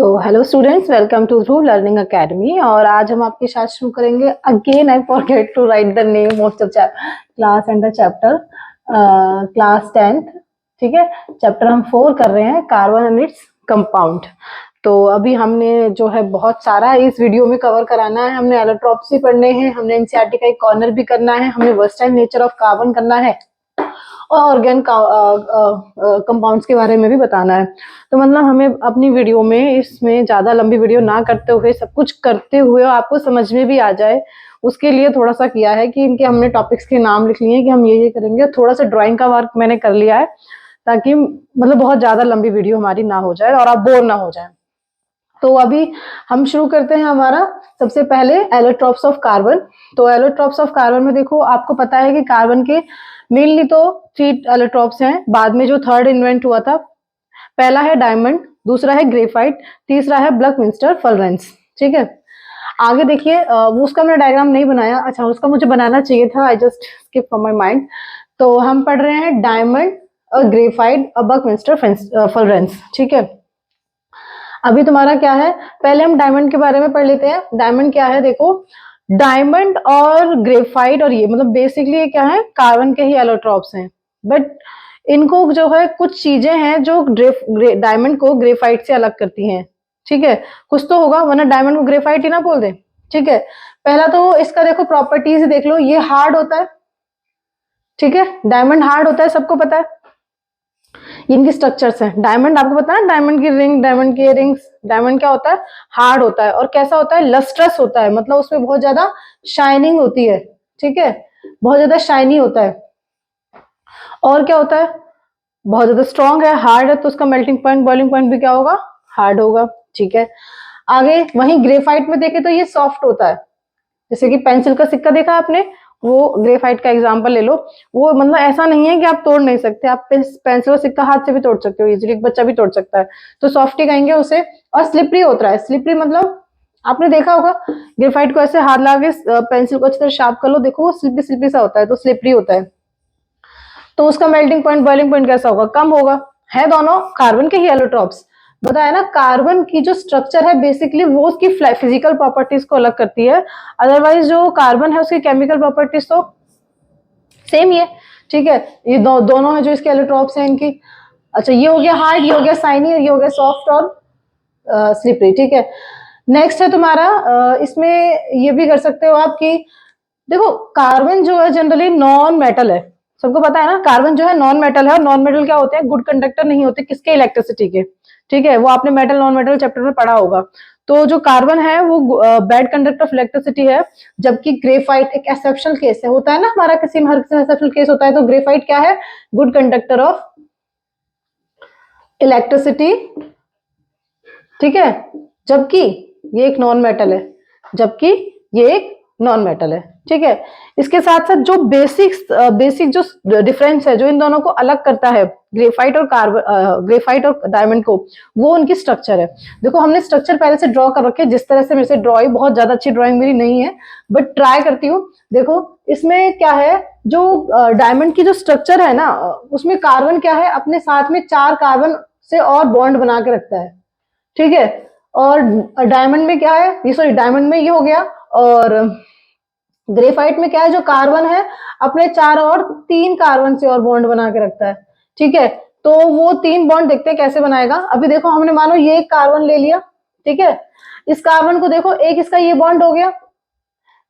So hello students, welcome to Dhruv learning academy. और आज हम आपके साथ शुरू करेंगे again. I forget to write the name of the class and the chapter, class 10th। ठीक है, चैप्टर हम 4 कर रहे हैं, कार्बन एंड इट्स कंपाउंड। तो अभी हमने जो है बहुत सारा इस वीडियो में कवर कराना है। हमने एलोट्रॉप्स भी पढ़ने हैं, हमने एनसीईआरटी का एक कॉर्नर भी करना है, हमें वर्सटाइल नेचर ऑफ कार्बन करना है और ऑर्गेन कंपाउंड्स के बारे में भी बताना है। तो मतलब हमें अपनी वीडियो में इसमें ज्यादा लंबी वीडियो ना करते हुए सब कुछ करते हुए आपको समझ में भी आ जाए, उसके लिए थोड़ा सा किया है कि इनके हमने टॉपिक्स के नाम लिख लिए कि हम ये करेंगे। थोड़ा सा ड्राइंग का वर्क मैंने कर लिया है ताकि मतलब बहुत ज्यादा लंबी वीडियो हमारी ना हो जाए और आप बोर ना हो जाए। तो अभी हम शुरू करते हैं हमारा सबसे पहले एलोट्रॉप्स ऑफ कार्बन। तो एलोट्रॉप्स ऑफ कार्बन में देखो, आपको पता है कि कार्बन के मेनली तो 3 एलोट्रॉप्स हैं। बाद में जो थर्ड इन्वेंट हुआ था, पहला है डायमंड, दूसरा है ग्रेफाइट, तीसरा है बकमिंस्टर फुलरेंस। ठीक है, आगे देखिए, वो उसका मैंने डायग्राम नहीं बनाया। अच्छा, उसका मुझे बनाना चाहिए था, I just skip from my mind. तो हम पढ़ रहे हैं डायमंड और ग्रेफाइट और बकमिंस्टर फुलरेंस। ठीक है, अभी तुम्हारा क्या है, पहले हम डायमंड के बारे में पढ़ लेते हैं। डायमंड क्या है, देखो डायमंड और ग्रेफाइट और ये मतलब बेसिकली ये क्या है, कार्बन के ही एलोट्रॉप्स हैं। बट इनको जो है कुछ चीजें हैं जो डायमंड को ग्रेफाइट से अलग करती हैं। ठीक है, कुछ तो होगा, वरना डायमंड को ग्रेफाइट ही ना बोल दे। ठीक है, पहला तो इसका देखो प्रॉपर्टीज देख लो, ये हार्ड होता है। ठीक है, डायमंड हार्ड होता है, सबको पता है। इनकी स्ट्रक्चर्स हैं, डायमंड आपको पता है, डायमंड की रिंग, डायमंड की इयररिंग्स। डायमंड क्या होता है, हार्ड होता है। और कैसा होता है, लस्ट्रस होता है, मतलब उसमें बहुत ज्यादा शाइनिंग होती है। ठीक है, बहुत ज्यादा शाइनी होता है। और क्या होता है, बहुत ज्यादा स्ट्रॉन्ग है, हार्ड है, तो उसका मेल्टिंग पॉइंट, बॉइलिंग पॉइंट भी क्या होगा, हार्ड होगा। ठीक है, आगे वहीं ग्रेफाइट में देखे तो ये सॉफ्ट होता है। जैसे कि पेंसिल का सिक्का देखा आपने, वो ग्रेफाइट का एग्जांपल ले लो। वो मतलब ऐसा नहीं है कि आप तोड़ नहीं सकते, आप पेंसिल का सिक्का हाथ से भी तोड़ सकते हो इजीली, एक बच्चा भी तोड़ सकता है। तो सॉफ्ट ही कहेंगे उसे। और स्लिपरी होता है, स्लिपरी मतलब आपने देखा होगा, ग्रेफाइट को ऐसे हाथ लगा के पेंसिल को अच्छी तरह शार्प कर लो, देखो वो स्लिपरी स्लिपरी सा होता है, तो स्लिपरी होता है। तो उसका मेल्टिंग पॉइंट, बॉइलिंग पॉइंट कैसा होगा, कम होगा। है दोनों कार्बन के ही एलोट्रॉप्स। बताया ना, कार्बन की जो स्ट्रक्चर है बेसिकली वो उसकी फिजिकल प्रॉपर्टीज को अलग करती है। अदरवाइज जो कार्बन है उसकी केमिकल प्रॉपर्टीज तो सेम ही है। ठीक है, ये दोनों है जो इसके एलोट्रॉप्स हैं इनकी। अच्छा, ये हो गया हार्ड, ये हो गया साइनी, ये हो गया सॉफ्ट और स्लिपरी। ठीक है, नेक्स्ट है तुम्हारा, इसमें ये भी कर सकते हो आप कि देखो कार्बन जो है जनरली नॉन मेटल है। सबको पता है ना, कार्बन जो है नॉन मेटल है। और नॉन मेटल क्या होते हैं, गुड कंडक्टर नहीं होते, किसके, इलेक्ट्रिसिटी के। ठीक है, वो आपने मेटल नॉन मेटल चैप्टर में पढ़ा होगा। तो जो कार्बन है वो बैड कंडक्टर ऑफ इलेक्ट्रिसिटी है, जबकि ग्रेफाइट एक एक्सेप्शनल केस है। होता है ना हमारा किसी में, हर किसी में एक्सेप्शनल केस होता है। तो ग्रेफाइट क्या है, गुड कंडक्टर ऑफ इलेक्ट्रिसिटी। ठीक है, जबकि ये एक नॉन मेटल है, जबकि ये एक नॉन मेटल है। ठीक है, इसके साथ साथ जो बेसिक जो डिफरेंस है, जो इन दोनों को अलग करता है, ग्रेफाइट और ग्रेफाइट और डायमंड को, वो उनकी स्ट्रक्चर है। देखो हमने स्ट्रक्चर पहले से ड्रॉ कर रखे, जिस तरह से मेरे से ड्रॉइंग, बहुत ज्यादा अच्छी ड्रॉइंग मेरी नहीं है बट ट्राई करती हूँ। देखो इसमें क्या है, जो डायमंड की जो स्ट्रक्चर है ना, उसमें कार्बन क्या है, अपने साथ में 4 कार्बन से और बॉन्ड बना के रखता है। ठीक है, और डायमंड में क्या है, ये सॉरी डायमंड में ये हो गया। और ग्रेफाइट में क्या है, जो कार्बन है अपने 4 और 3 कार्बन से और बॉन्ड बना के रखता है। ठीक है, तो वो 3 बॉन्ड देखते हैं कैसे बनाएगा। अभी देखो हमने मानो ये एक कार्बन ले लिया। ठीक है, इस कार्बन को देखो, एक इसका ये बॉन्ड हो गया,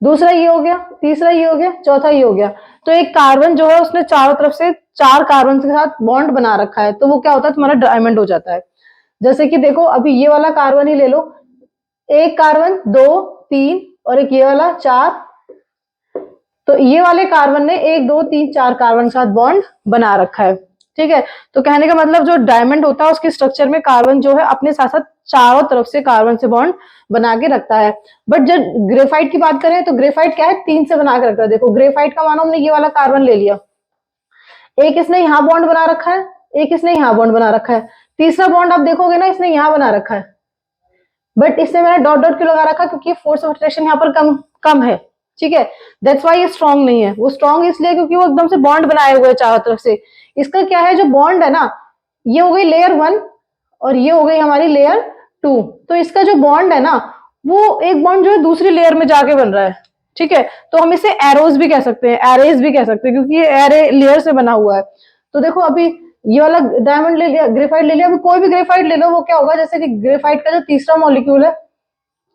दूसरा ये हो गया, तीसरा ये हो गया, चौथा ये हो गया। तो एक कार्बन जो है उसने चारों तरफ से 4 कार्बन के साथ बॉन्ड बना रखा है, तो वो क्या होता है, तुम्हारा डायमंड हो जाता है। जैसे कि देखो अभी ये वाला कार्बन ही ले लो, एक कार्बन, 2, 3 और एक ये वाला 4। तो ये वाले कार्बन ने 1, 2, 3, 4 कार्बन के साथ बॉन्ड बना रखा है। ठीक है, तो कहने का मतलब जो डायमंड होता है उसके स्ट्रक्चर में कार्बन जो है अपने साथ साथ चारों तरफ से कार्बन से बॉन्ड बना के रखता है। बट जब ग्रेफाइट की बात करें तो ग्रेफाइट क्या है, 3 से बना के रखता है। देखो ग्रेफाइट का मानो हमने ये वाला कार्बन ले लिया, एक इसने यहाँ बॉन्ड बना रखा है, एक इसने यहाँ बॉन्ड बना रखा है, तीसरा बॉन्ड आप देखोगे ना इसने यहाँ बना रखा है। बट इससे मैंने डॉट डॉट क्यों लगा रखा, क्योंकि फोर्स ऑफ अट्रैक्शन यहाँ पर कम है। ठीक है, दैट्स वाई ये स्ट्रॉन्ग नहीं है। वो स्ट्रॉन्ग इसलिए क्योंकि वो एकदम से बॉन्ड बनाए हुए चारों तरफ से। इसका क्या है, जो बॉन्ड है ना, ये हो गई लेयर 1 और ये हो गई हमारी लेयर 2, तो इसका जो बॉन्ड है ना वो एक बॉन्ड जो है दूसरी लेयर में जाके बन रहा है, ठीक है। तो हम इसे एरोज भी कह सकते हैं, एरेज भी कह सकते हैं, क्योंकि ये एरे लेयर से बना हुआ है। तो देखो अभी ये वाला डायमंड ले लिया, ग्रेफाइट ले लिया, अभी कोई भी ग्रेफाइट ले लो, वो क्या होगा, जैसे कि ग्रेफाइट का जो तीसरा मॉलिक्यूल है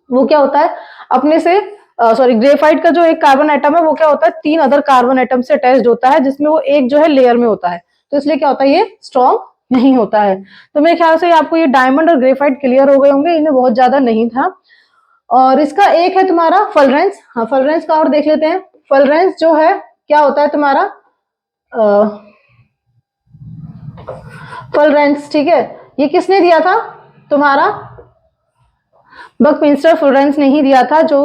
वो क्या होता है, अपने से सॉरी ग्रेफाइट का जो एक कार्बन एटम है वो क्या होता है, 3 अदर कार्बन एटम से अटैच्ड होता है, जिसमें वो एक जो है लेयर में होता है, तो इसलिए क्या होता है, ये स्ट्रॉन्ग नहीं होता है। तो मेरे ख्याल से आपको ये डायमंड और ग्रेफाइट क्लियर हो गए होंगे, इनमें बहुत ज्यादा नहीं था। और इसका एक है तुम्हारा फलरेंस, हाँ फलरेंस का और देख लेते हैं। फलरेंस जो है क्या होता है तुम्हारा, फलरेंस, ठीक है, ये किसने दिया था, तुम्हारा बकमिंस्टर फ्लोरेंस ने ही दिया था, जो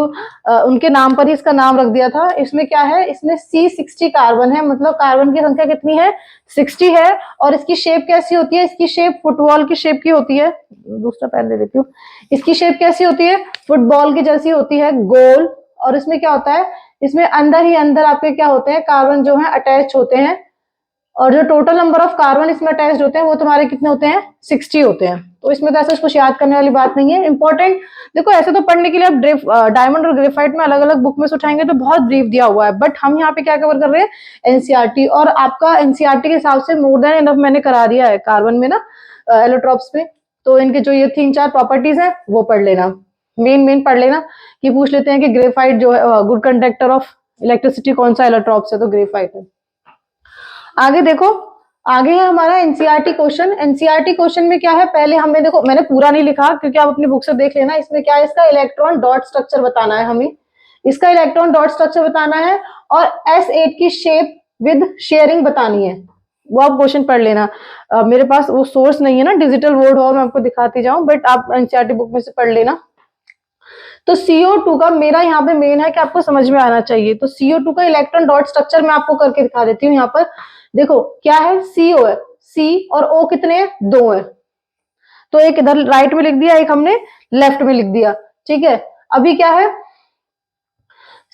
उनके नाम पर ही इसका नाम रख दिया था। इसमें क्या है, इसमें C60 कार्बन है, मतलब कार्बन की संख्या कितनी है, 60 है। और इसकी शेप कैसी होती है, इसकी शेप फुटबॉल की शेप की होती है, दूसरा पेन ले लेती हूँ। इसकी शेप कैसी होती है, फुटबॉल की जैसी होती है, गोल। और इसमें क्या होता है, इसमें अंदर ही अंदर आपके क्या होते हैं, कार्बन जो है अटैच होते हैं, और जो टोटल नंबर ऑफ कार्बन इसमें अटैच्ड होते हैं वो तुम्हारे कितने होते हैं, 60 होते हैं। तो इसमें तो ऐसा कुछ याद करने वाली बात नहीं है, इंपॉर्टेंट। देखो ऐसे तो पढ़ने के लिए आप डायमंड और ग्रेफाइट में अलग अलग बुक में से उठाएंगे तो बहुत ब्रीफ दिया हुआ है, बट हम यहाँ पे क्या कवर कर रहे हैं, एनसीईआरटी। और आपका एनसीईआरटी के हिसाब से मोर देन इनफ मैंने करा दिया है कार्बन में ना, एलोट्रॉप्स में। तो इनके जो ये 3-4 प्रॉपर्टीज है वो पढ़ लेना, मेन पढ़ लेना, कि पूछ लेते हैं कि ग्रेफाइट जो है गुड कंडक्टर ऑफ इलेक्ट्रिसिटी कौन सा एलोट्रॉप्स है, तो ग्रेफाइट है। आगे देखो, आगे है हमारा एनसीईआरटी क्वेश्चन। एनसीईआरटी क्वेश्चन में क्या है, पहले हमें देखो, मैंने पूरा नहीं लिखा क्योंकि आप अपनी बुक से देख लेना। इसमें क्या है, इसका इलेक्ट्रॉन डॉट स्ट्रक्चर बताना है हमें, इसका इलेक्ट्रॉन डॉट स्ट्रक्चर बताना है, और S8 की शेप विद शेयरिंग बतानी है। वो आप क्वेश्चन पढ़ लेना। मेरे पास वो सोर्स नहीं है ना, डिजिटल वर्ड हो मैं आपको दिखाती जाऊं, बट आप एनसीईआरटी बुक में से पढ़ लेना। तो CO2 का मेरा यहाँ पे मेन है कि आपको समझ में आना चाहिए। तो CO2 का इलेक्ट्रॉन डॉट स्ट्रक्चर मैं आपको करके दिखा देती हूँ। यहाँ पर देखो क्या है, CO है, C और O कितने हैं, 2 है। तो एक इधर राइट में लिख दिया, एक हमने लेफ्ट में लिख दिया, ठीक है। अभी क्या है,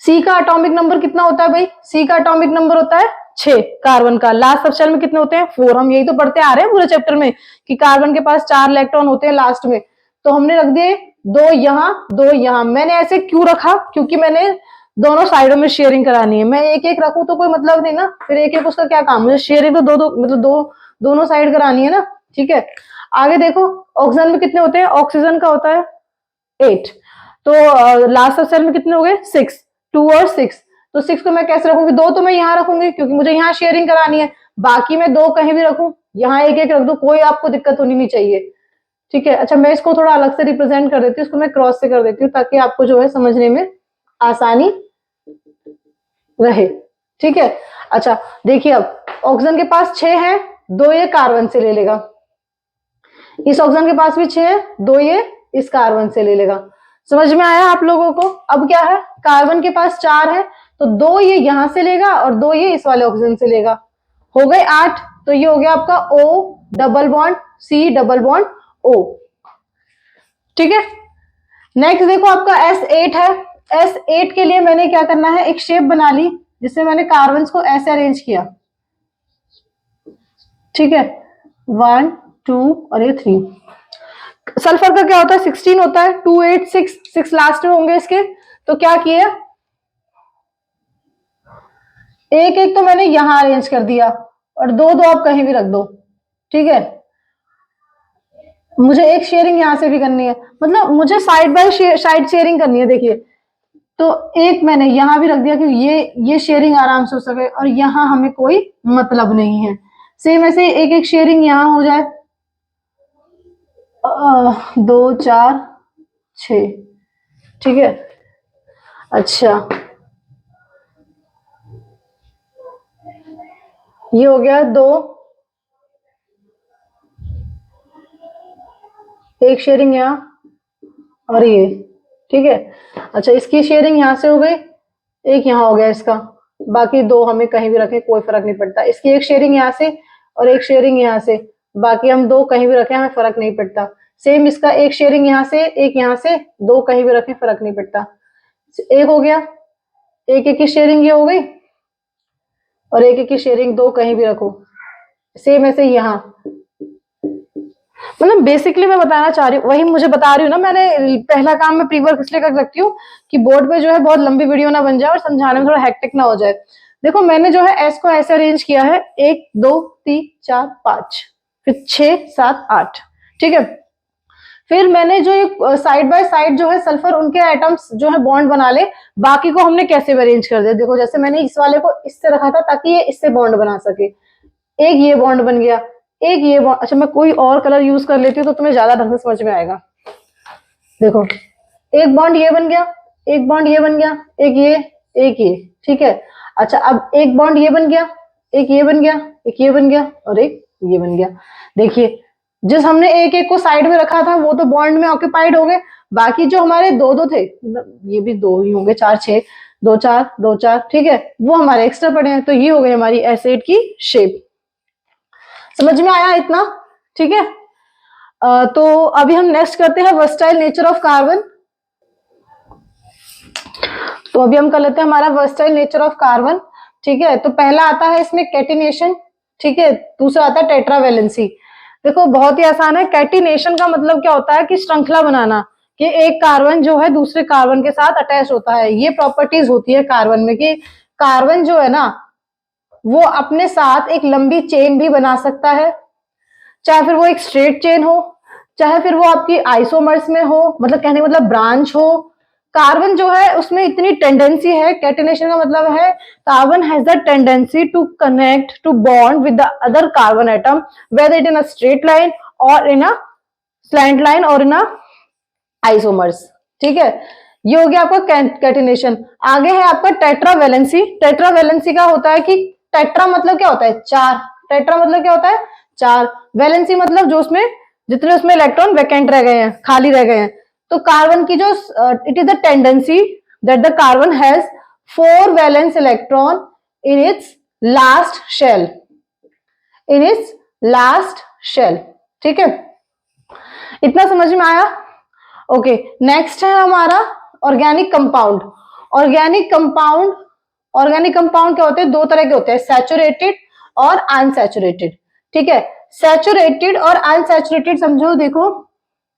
C का एटॉमिक नंबर कितना होता है भाई, C का एटॉमिक नंबर होता है 6 कार्बन का। लास्ट सबशेल में कितने होते हैं, 4। हम यही तो पढ़ते आ रहे हैं पूरे चैप्टर में कि कार्बन के पास 4 इलेक्ट्रॉन होते हैं लास्ट में। तो हमने रख दिए 2 यहाँ 2 यहाँ। मैंने ऐसे क्यों रखा, क्योंकि मैंने दोनों साइडों में शेयरिंग करानी है। मैं एक एक रखूं तो कोई मतलब नहीं ना, फिर एक एक उसका क्या काम, मुझे शेयरिंग तो दो मतलब दोनों साइड करानी है ना, ठीक है। आगे देखो, ऑक्सीजन में कितने होते हैं, ऑक्सीजन का होता है 8। तो लास्ट सेल में कितने हो गए, 6, 2 और 6। तो 6 को मैं कैसे रखूंगी, 2 तो मैं यहाँ रखूंगी क्योंकि मुझे यहाँ शेयरिंग करानी है, बाकी मैं 2 कहीं भी रखूं, यहाँ एक एक रख दो, कोई आपको दिक्कत होनी नहीं चाहिए, ठीक है। अच्छा मैं इसको थोड़ा अलग से रिप्रेजेंट कर देती हूँ, इसको मैं क्रॉस से कर देती हूँ ताकि आपको जो है समझने में आसानी रहे, ठीक है। अच्छा देखिए, अब ऑक्सीजन के पास 6 है, 2 ये कार्बन से ले लेगा, इस ऑक्सीजन के पास भी 6 है, 2 ये इस कार्बन से ले लेगा। समझ में आया आप लोगों को। अब क्या है, कार्बन के पास 4 है, तो 2 ये यहां से लेगा और 2 ये इस वाले ऑक्सीजन से लेगा, हो गए 8। तो ये हो गया आपका O double bond C double bond O, ठीक है। नेक्स्ट देखो आपका S8 है। S8 के लिए मैंने क्या करना है, एक शेप बना ली जिसमें मैंने कार्बन को ऐसे अरेंज किया, ठीक है, 1 2 और ये 3। सल्फर का क्या होता है, 16 होता है, 2 8 6 6 लास्ट में होंगे इसके। तो क्या किए, एक एक तो मैंने यहां अरेंज कर दिया, और 2 2 आप कहीं भी रख दो, ठीक है। मुझे एक शेयरिंग यहां से भी करनी है, मतलब मुझे साइड बाय साइड शेयरिंग करनी है, देखिए। तो एक मैंने यहां भी रख दिया कि ये शेयरिंग आराम से हो सके, और यहां हमें कोई मतलब नहीं है। सेम ऐसे एक एक शेयरिंग यहां हो जाए, 2 4 6, ठीक है। अच्छा ये हो गया 2, एक शेयरिंग यहाँ और ये, ठीक है। अच्छा इसकी शेयरिंग यहां से हो गई, एक यहाँ हो गया इसका, बाकी 2 हमें कहीं भी रखें कोई फर्क नहीं पड़ता। इसकी एक शेयरिंग यहाँ से और एक शेयरिंग यहाँ से, बाकी हम 2 कहीं भी रखें हमें फर्क नहीं पड़ता। सेम इसका एक शेयरिंग यहाँ से, एक यहाँ से, 2 कहीं भी रखें फर्क नहीं पड़ता। एक हो गया, एक एक की शेयरिंग ये हो गई, और एक एक की शेयरिंग 2 कहीं भी रखो। सेम ऐसे यहाँ, मतलब बेसिकली मैं बताना चाह रही हूँ, वही मुझे बता रही हूँ ना, मैंने पहला काम मैं प्री वर्क इसलिए कर रखती हूँ कि बोर्ड पे जो है बहुत लंबी वीडियो ना बन जाए और समझाने में थोड़ा हेक्टिक ना हो जाए। देखो मैंने जो है एस को ऐसे अरेंज किया है, 1 2 3 4 5, फिर 6 7 8, ठीक है। फिर मैंने जो एक साइड बाय साइड जो है सल्फर उनके एटम्स जो है बॉन्ड बना ले, बाकी को हमने कैसे अरेंज कर दिया। देखो जैसे मैंने इस वाले को इससे रखा था ताकि ये इससे बॉन्ड बना सके, एक ये बॉन्ड बन गया, एक ये बॉन्ड। अच्छा मैं कोई और कलर यूज कर लेती हूँ तो तुम्हें ज्यादा ढंग से समझ में आएगा। देखो एक बॉन्ड ये बन गया, एक बॉन्ड ये बन गया, एक ये, ठीक है। अच्छा अब एक बॉन्ड ये बन गया, एक ये बन गया, एक ये बन गया और एक ये बन गया। देखिए जिस हमने एक एक को साइड में रखा था वो तो बॉन्ड में ऑक्यूपाइड हो गए, बाकी जो हमारे दो दो थे, मतलब ये भी दो ही होंगे, 4 6, 2 4 2 4, ठीक है, वो हमारे एक्स्ट्रा पड़े हैं। तो ये हो गई हमारी एसिड की शेप। समझ में आया इतना, ठीक है। तो अभी हम नेक्स्ट करते हैं वर्सटाइल नेचर ऑफ कार्बन। तो अभी हम कर लेते हैं हमारा वर्सटाइल नेचर ऑफ कार्बन, ठीक है। तो पहला आता है इसमें कैटिनेशन, ठीक है। दूसरा आता है टेट्रावेलेंसी। देखो बहुत ही आसान है। कैटिनेशन का मतलब क्या होता है कि श्रृंखला बनाना, कि एक कार्बन जो है दूसरे कार्बन के साथ अटैच होता है। ये प्रॉपर्टीज होती है कार्बन में कि कार्बन जो है ना वो अपने साथ एक लंबी चेन भी बना सकता है, चाहे फिर वो एक स्ट्रेट चेन हो, चाहे फिर वो आपकी आइसोमर्स में हो, मतलब कहने का मतलब ब्रांच हो। कार्बन जो है उसमें इतनी टेंडेंसी है, कैटिनेशन का मतलब है carbon has the tendency to connect to bond with the other carbon atom whether it in a straight line और इन अ स्लैंट लाइन और इन अ आइसोमर्स, ठीक है। ये हो गया आपका कैटिनेशन। आगे है आपका टेट्रावेलेंसी। टेट्रावेलेंसी का होता है कि टेट्रा मतलब क्या होता है, चार। टेट्रा मतलब क्या होता है, चार। वैलेंसी मतलब जो उसमें जितने उसमें इलेक्ट्रॉन वैकेंट रह गए हैं, खाली रह गए हैं। तो कार्बन की जो it is the tendency that the carbon has 4 valence electron in its last shell, in its last shell, ठीक है। इतना समझ में आया। ओके नेक्स्ट है हमारा organic compound. Organic compound, organic compound क्या होते हैं, दो तरह के होते हैं, सैचुरेटेड और अनसैचुरेटेड, ठीक है। सैचुरेटेड और अनसैचुरेटेड समझो, देखो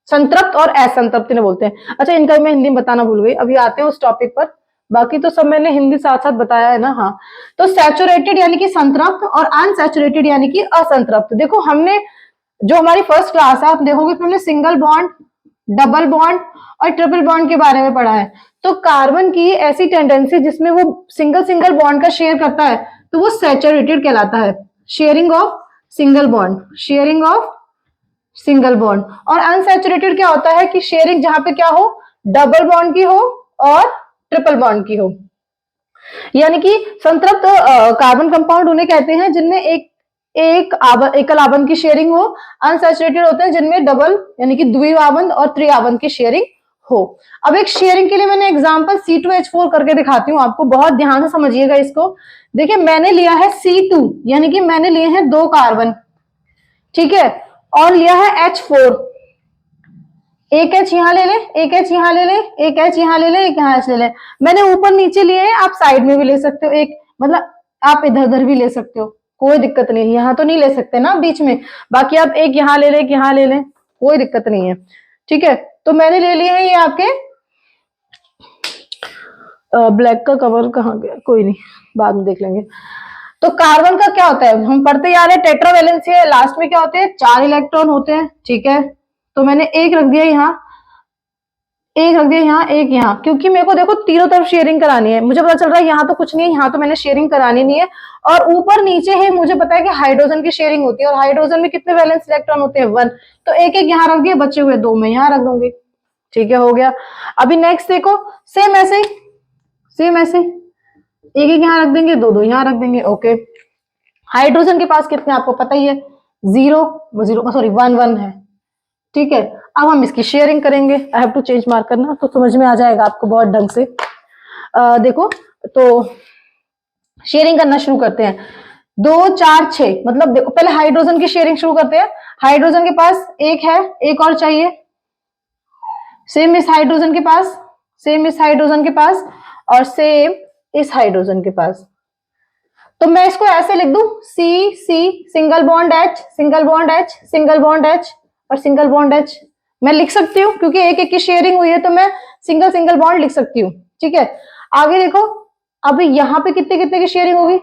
संतृप्त और असंतृप्त इन्हें बोलते हैं। अच्छा इनका मैं हिंदी में बताना भूल गई, अभी आते हैं उस टॉपिक पर, बाकी तो सब मैंने हिंदी साथ साथ बताया है ना। हाँ तो सैचुरेटेड यानी कि संतृप्त और अनसैचुरेटेड यानी कि असंतृप्त। देखो हमने जो हमारी फर्स्ट क्लास है आप देखोगे तो हमने सिंगल बॉन्ड, डबल बॉन्ड और ट्रिपल बॉन्ड के बारे में पढ़ा है। तो कार्बन की ऐसी टेंडेंसी जिसमें वो सिंगल सिंगल बॉन्ड का शेयर करता है तो वो सैचुरेटेड कहलाता है, sharing of single bond, sharing of single bond. और अनसैचुरेटेड क्या होता है कि शेयरिंग जहां पे क्या हो, डबल बॉन्ड की हो और ट्रिपल बॉन्ड की हो। यानी कि संतृप्त कार्बन कंपाउंड उन्हें कहते हैं जिनमें एकल आबंध की शेयरिंग हो। अनसैचुरेटेड होते हैं जिनमें डबल यानी कि द्विआबंध और त्रिआबंध की शेयरिंग हो। अब एक शेयरिंग के लिए मैंने एग्जांपल C2H4 करके दिखाती हूँ आपको, बहुत ध्यान से समझिएगा इसको। देखिए मैंने लिया है C2 यानी कि मैंने लिए हैं 2 कार्बन, ठीक है, और लिया है H4। एक एच यहां ले ले, एक एच यहां ले ले, एक एच यहां ले ले, एक यहां एच ले ले। मैंने ऊपर नीचे लिए हैं, आप साइड में भी ले सकते हो, एक मतलब आप इधर उधर भी ले सकते हो, कोई दिक्कत नहीं। यहाँ तो नहीं ले सकते ना बीच में, बाकी आप एक यहाँ ले ले, एक यहाँ ले ले, कोई दिक्कत नहीं है, ठीक है। तो मैंने ले लिए हैं ये आपके ब्लैक का कवर कहाँ गया, कोई नहीं बाद में देख लेंगे। तो कार्बन का क्या होता है, हम पढ़ते जा रहे हैं, टेट्रावेलेंसी है, लास्ट में क्या होते हैं, 4 इलेक्ट्रॉन होते हैं, ठीक है। तो मैंने एक रख दिया यहाँ, एक रख दिया यहाँ, एक यहाँ, क्योंकि मेरे को देखो तीनों तरफ शेयरिंग करानी है। मुझे पता चल रहा है यहाँ तो कुछ नहीं है, यहाँ तो मैंने शेयरिंग करानी नहीं है। और ऊपर नीचे है, मुझे पता है कि हाइड्रोजन की शेयरिंग होती है और हाइड्रोजन में कितने वैलेंस इलेक्ट्रॉन होते हैं, 1। तो एक एक यहाँ रख दिए, बचे हुए 2 में यहाँ रख दूंगी, ठीक है, हो गया। अभी नेक्स्ट देखो, सेम ऐसे ही, सेम ऐसे एक एक यहाँ रख देंगे, 2 2 यहाँ रख देंगे, ओके। हाइड्रोजन के पास कितने आपको पता ही है, 0 0 सॉरी 1 1 है, ठीक है। अब हम इसकी शेयरिंग करेंगे, I have to change marker ना, तो समझ में आ जाएगा आपको बहुत ढंग से। देखो तो शेयरिंग करना शुरू करते हैं, 2 4 6, मतलब देखो पहले हाइड्रोजन की शेयरिंग शुरू करते हैं। हाइड्रोजन के पास एक है, एक और चाहिए, सेम इस हाइड्रोजन के पास, सेम इस हाइड्रोजन के पास और सेम इस हाइड्रोजन के पास। तो मैं इसको ऐसे लिख दूं, C C single bond H, single bond H, single bond H, और सिंगल बॉन्ड H मैं लिख सकती हूँ, क्योंकि एक एक की शेयरिंग हुई है तो मैं सिंगल सिंगल बॉन्ड लिख सकती हूँ। ठीक है, आगे देखो, अभी यहाँ पे कितने कितने की शेयरिंग होगी,